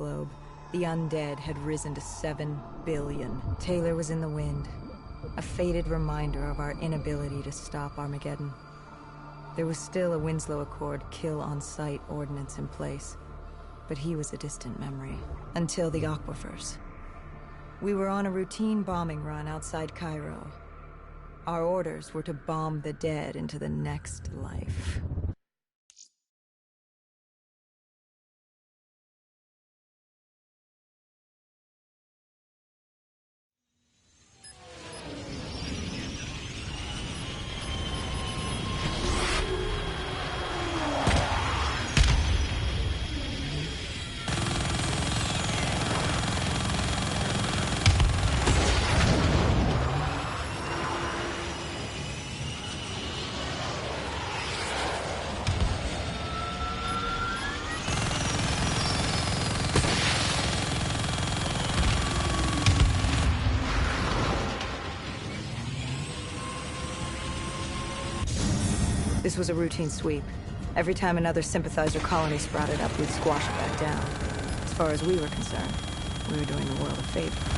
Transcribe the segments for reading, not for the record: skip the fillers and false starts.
globe, the undead had risen to 7 billion. Taylor was in the wind, a faded reminder of our inability to stop Armageddon. There was still a Winslow Accord kill-on-sight ordinance in place, but he was a distant memory. Until the aquifers. We were on a routine bombing run outside Cairo. Our orders were to bomb the dead into the next life. This was a routine sweep. Every time another sympathizer colony sprouted up, we'd squash it back down. As far as we were concerned, we were doing the world a favor.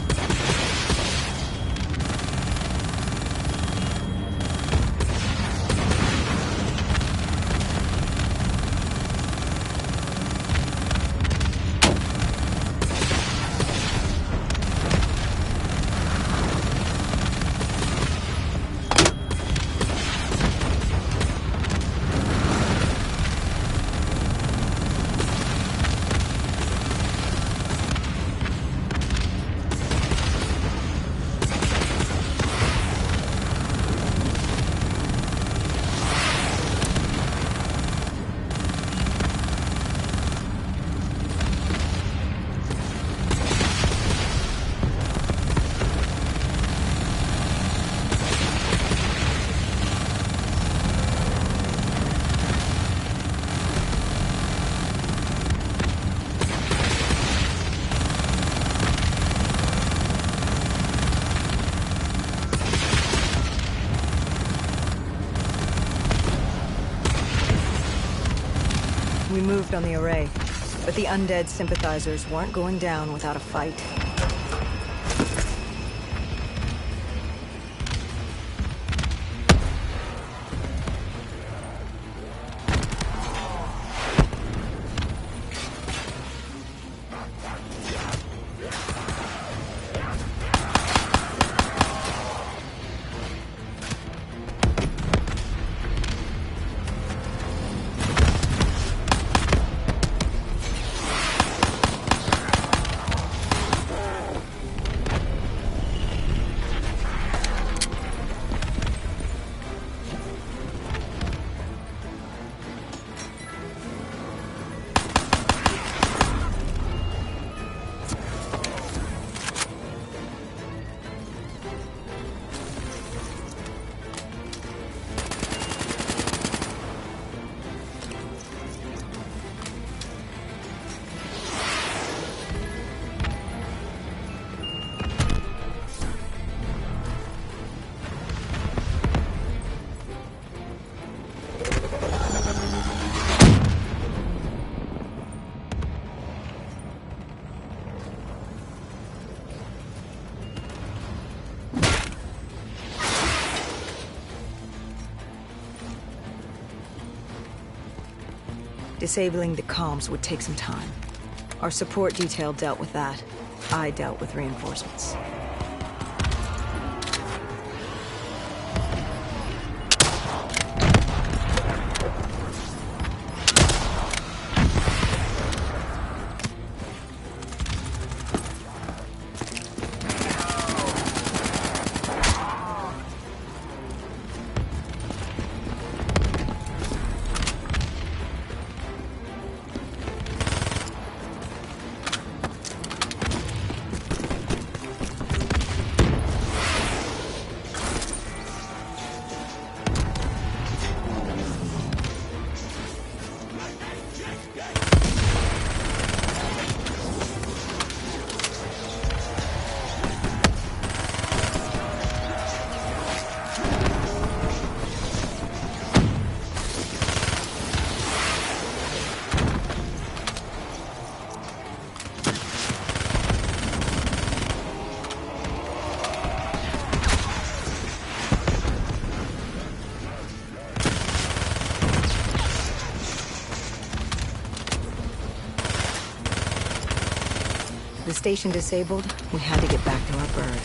We moved on the array, but the undead sympathizers weren't going down without a fight. Disabling the comms would take some time. Our support detail dealt with that. I dealt with reinforcements. The station disabled, we had to get back to our bird.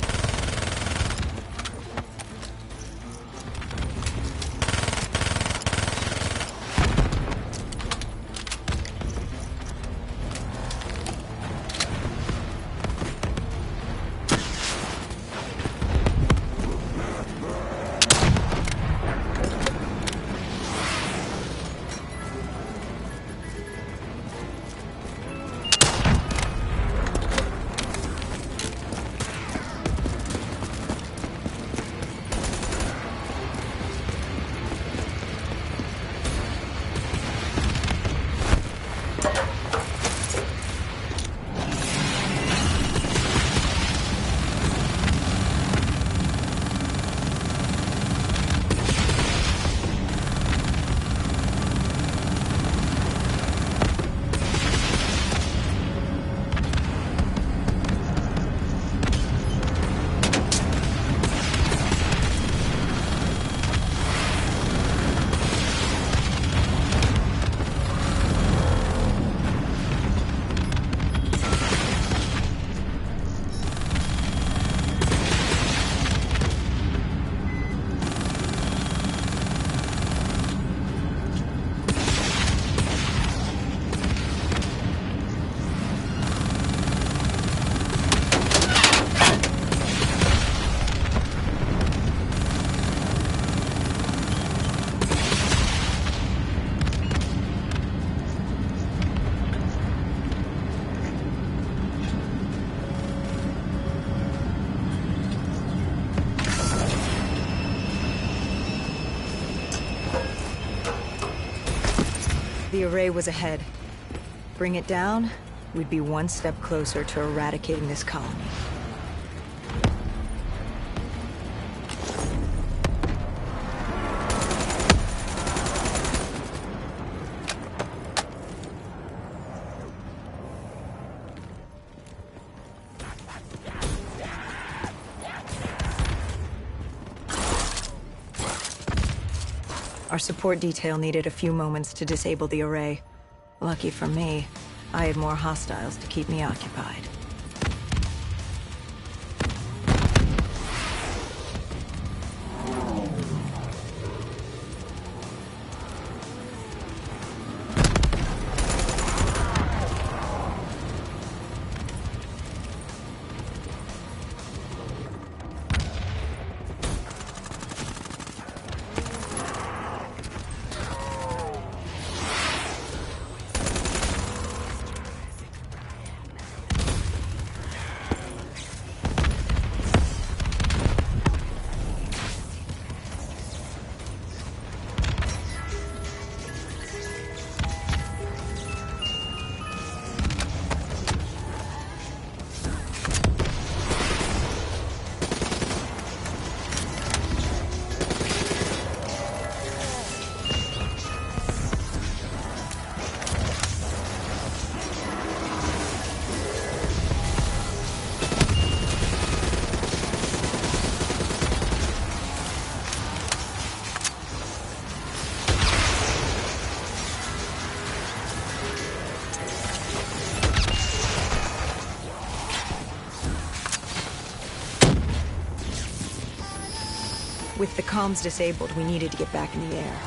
The array was ahead. Bring it down, we'd be one step closer to eradicating this colony. Our support detail needed a few moments to disable the array. Lucky for me, I had more hostiles to keep me occupied. With the comms disabled, we needed to get back in the air.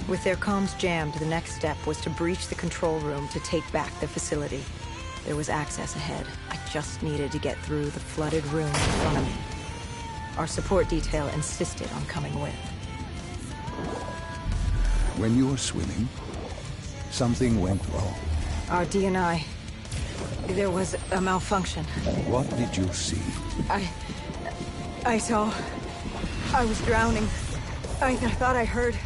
With their comms jammed, the next step was to breach the control room to take back the facility. There was access ahead. I just needed to get through the flooded room in front of me. Our support detail insisted on coming with. When you were swimming, something went wrong. Our D&I... There was a malfunction. What did you see? I saw... I was drowning. I thought I heard...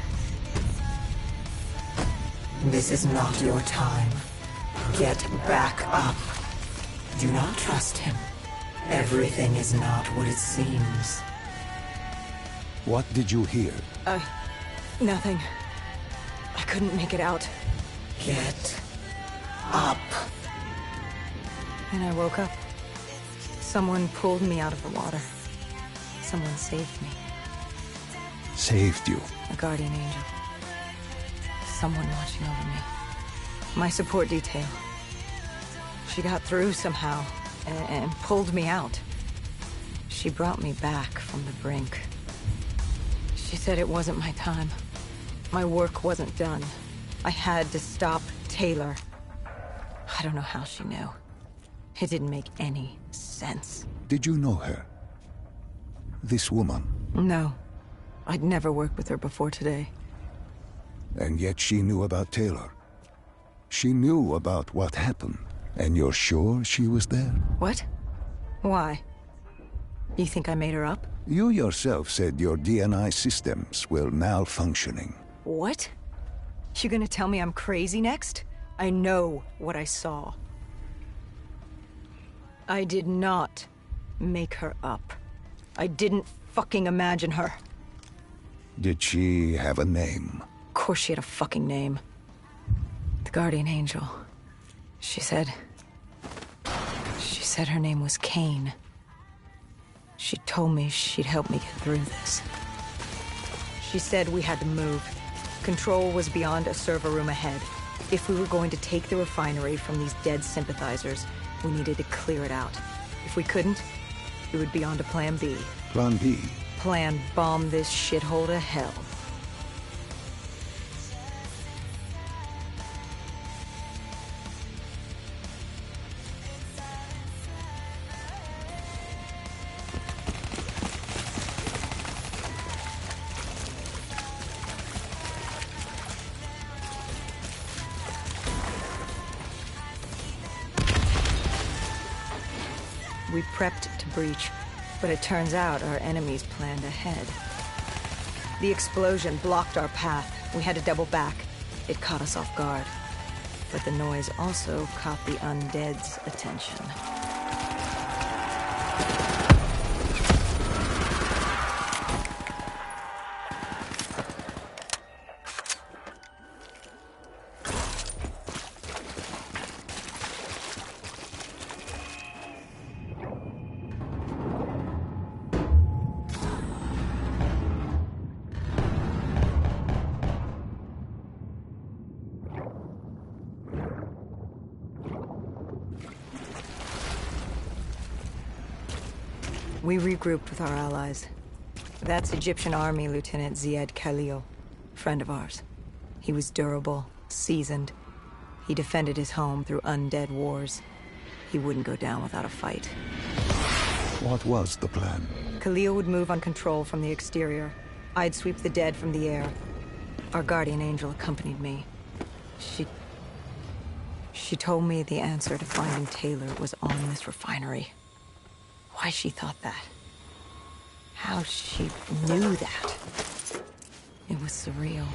This is not your time. Get back up. Do not trust him. Everything is not what it seems. What did you hear? Nothing. I couldn't make it out. Get up. And I woke up. Someone pulled me out of the water. Someone saved me. Saved you? A guardian angel. Someone watching over me. My support detail. She got through somehow and pulled me out. She brought me back from the brink. She said it wasn't my time. My work wasn't done. I had to stop Taylor. I don't know how she knew. It didn't make any sense. Did you know her? This woman? No. I'd never worked with her before today. And yet she knew about Taylor. She knew about what happened. And you're sure she was there? What? Why? You think I made her up? You yourself said your D&I systems were malfunctioning. What? You gonna tell me I'm crazy next? I know what I saw. I did not make her up. I didn't fucking imagine her. Did she have a name? Of course she had a fucking name. The Guardian Angel. She said her name was Kane. She told me she'd help me get through this. She said we had to move. Control was beyond a server room ahead. If we were going to take the refinery from these dead sympathizers, we needed to clear it out. If we couldn't, it would be on to Plan B. Plan B? Plan bomb this shithole to hell. We prepped to breach, but it turns out our enemies planned ahead. The explosion blocked our path. We had to double back. It caught us off guard. But the noise also caught the undead's attention. We regrouped with our allies. That's Egyptian Army Lieutenant Ziad Khalil, friend of ours. He was durable, seasoned. He defended his home through undead wars. He wouldn't go down without a fight. What was the plan? Khalil would move on Control from the exterior. I'd sweep the dead from the air. Our guardian angel accompanied me. She told me the answer to finding Taylor was on this refinery. Why she thought that. How she knew that. It was surreal.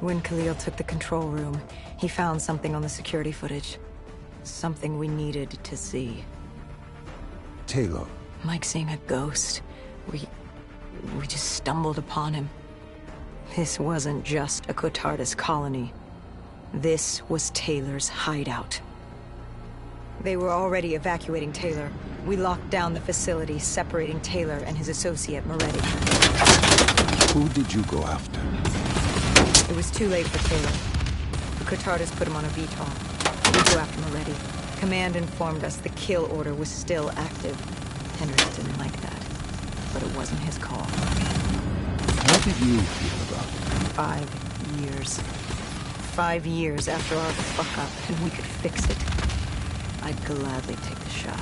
When Khalil took the control room, he found something on the security footage. Something we needed to see. Taylor. Like seeing a ghost. We just stumbled upon him. This wasn't just a Cotardus colony. This was Taylor's hideout. They were already evacuating Taylor. We locked down the facility, separating Taylor and his associate, Moretti. Who did you go after? It was too late for Taylor. The Cotardus put him on a VTOL. We go after Moretti. Command informed us the kill order was still active. Hendricks didn't like that, but it wasn't his call. How did you feel about it? 5 years. 5 years after our fuck-up, and we could fix it. I'd gladly take the shot.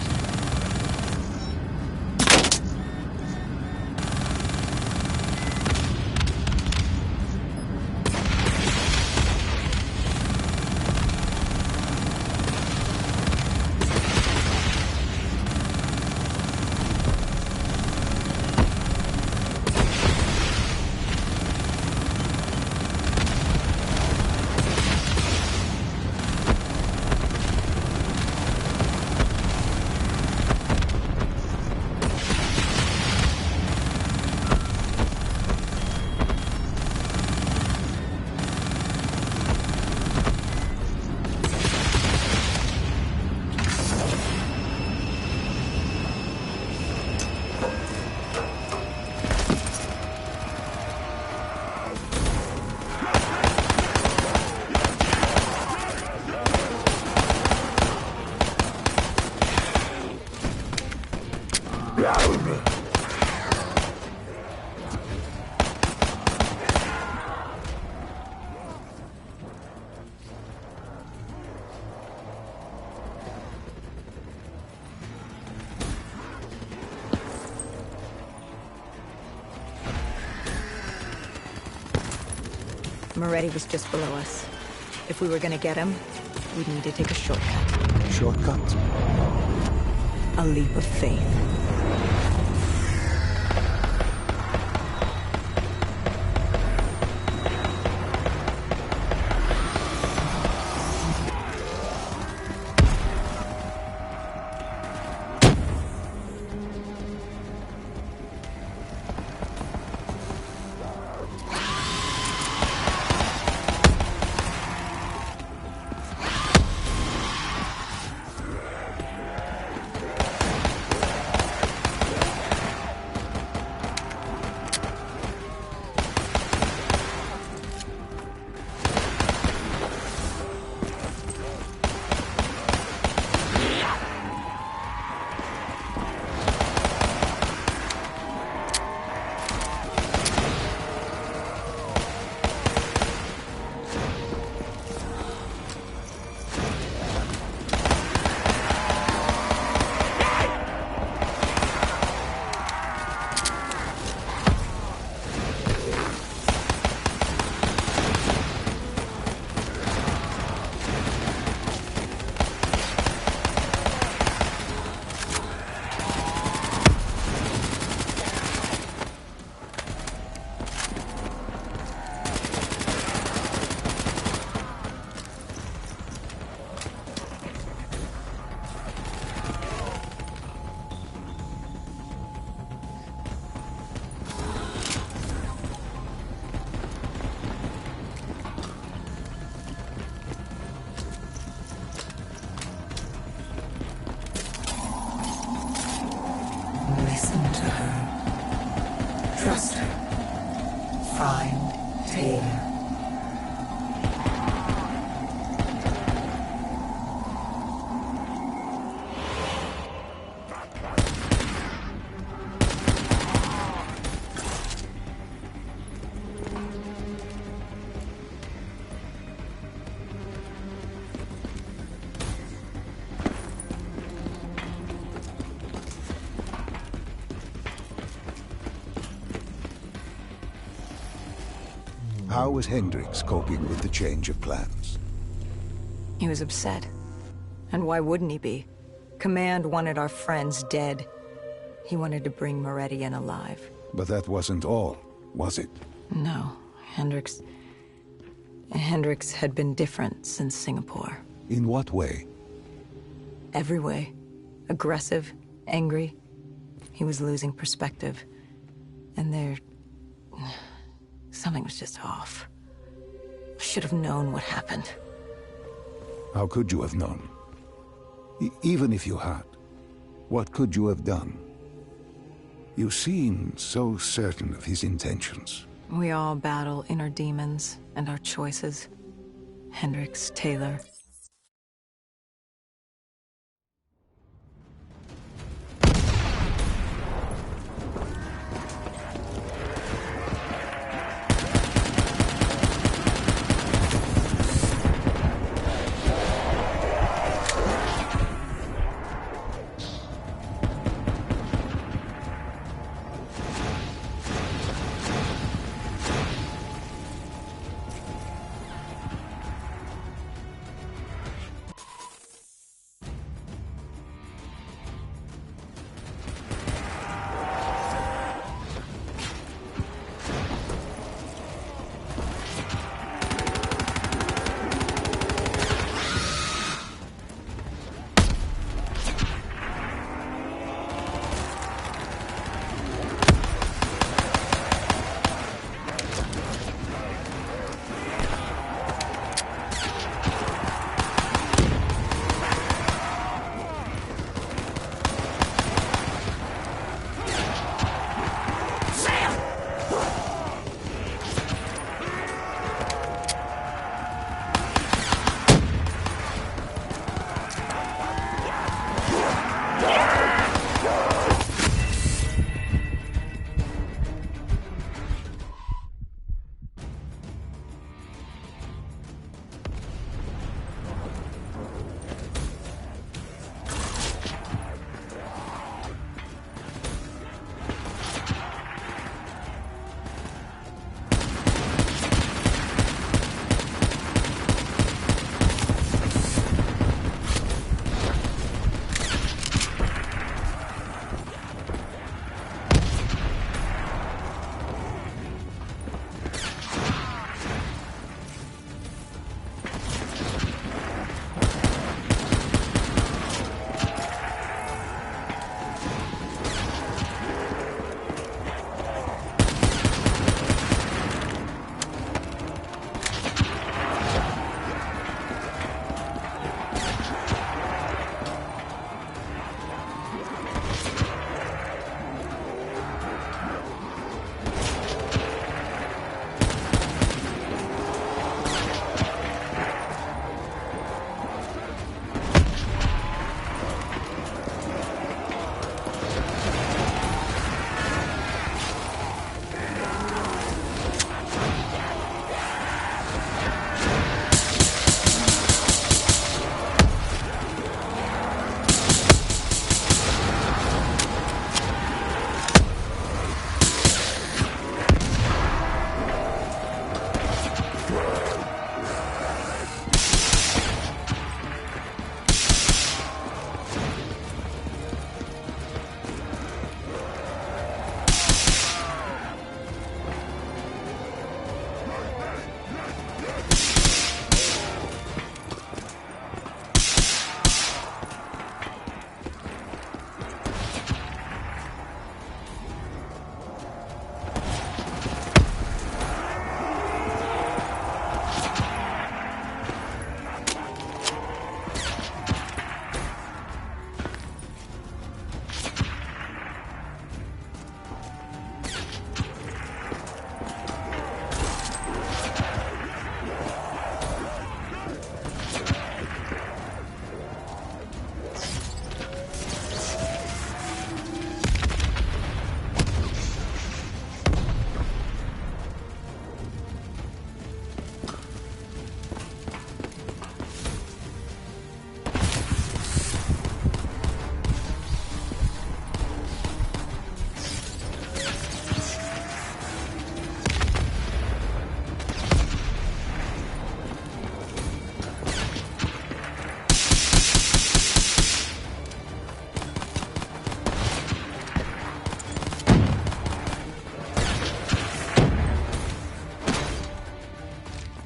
Moretti was just below us. If we were gonna get him, we'd need to take a shortcut. Shortcut? A leap of faith. Listen to her. Trust her. Find Taylor. How was Hendricks coping with the change of plans? He was upset. And why wouldn't he be? Command wanted our friends dead. He wanted to bring Moretti in alive. But that wasn't all, was it? No, Hendricks... Hendrix had been different since Singapore. In what way? Every way. Aggressive, angry. He was losing perspective. And something was just off. I should have known what happened. How could you have known? Even if you had, what could you have done? You seem so certain of his intentions. We all battle inner demons and our choices. Hendrix, Taylor.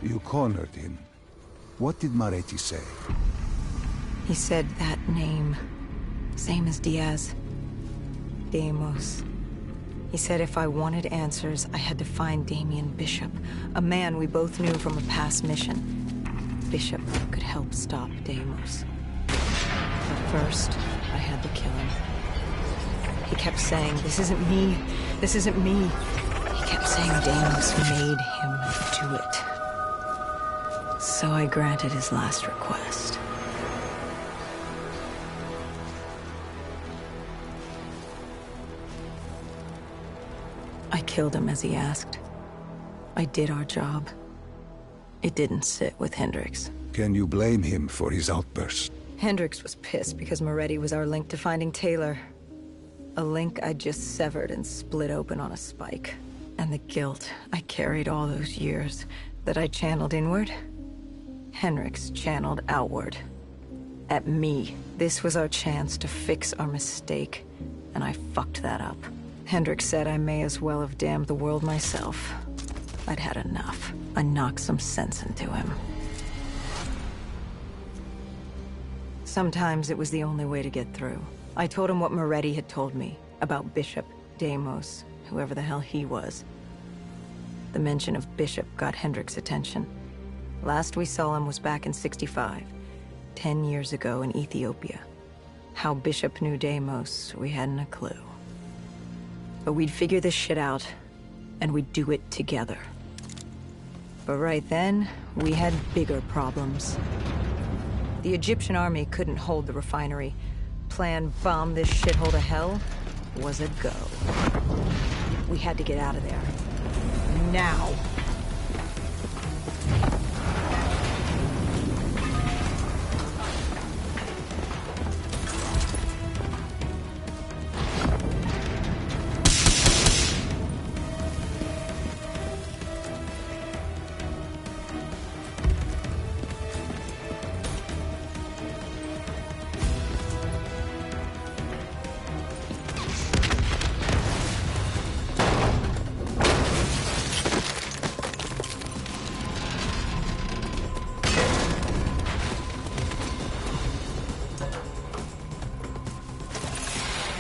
You cornered him. What did Moretti say? He said that name. Same as Diaz. Deimos. He said if I wanted answers, I had to find Damien Bishop, a man we both knew from a past mission. Bishop could help stop Deimos. But first, I had to kill him. He kept saying, "This isn't me. This isn't me." He kept saying Deimos made him do it. So I granted his last request. I killed him as he asked. I did our job. It didn't sit with Hendricks. Can you blame him for his outburst? Hendricks was pissed because Moretti was our link to finding Taylor. A link I just severed and split open on a spike. And the guilt I carried all those years that I channeled inward, Hendricks channeled outward. At me. This was our chance to fix our mistake, and I fucked that up. Hendricks said I may as well have damned the world myself. I'd had enough. I knocked some sense into him. Sometimes it was the only way to get through. I told him what Moretti had told me about Bishop, Deimos, whoever the hell he was. The mention of Bishop got Hendricks' attention. Last we saw him was back in '65, 10 years ago in Ethiopia. How Bishop knew Deimos, we hadn't a clue. But we'd figure this shit out, and we'd do it together. But right then, we had bigger problems. The Egyptian army couldn't hold the refinery. Plan bomb this shithole to hell was a go. We had to get out of there. Now.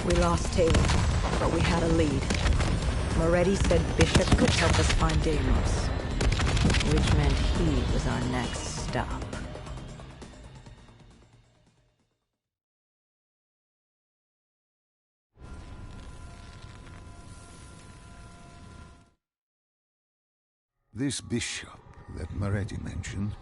We lost Taylor, but we had a lead. Moretti said Bishop could help us find Deimos, which meant he was our next stop. This bishop that Moretti mentioned,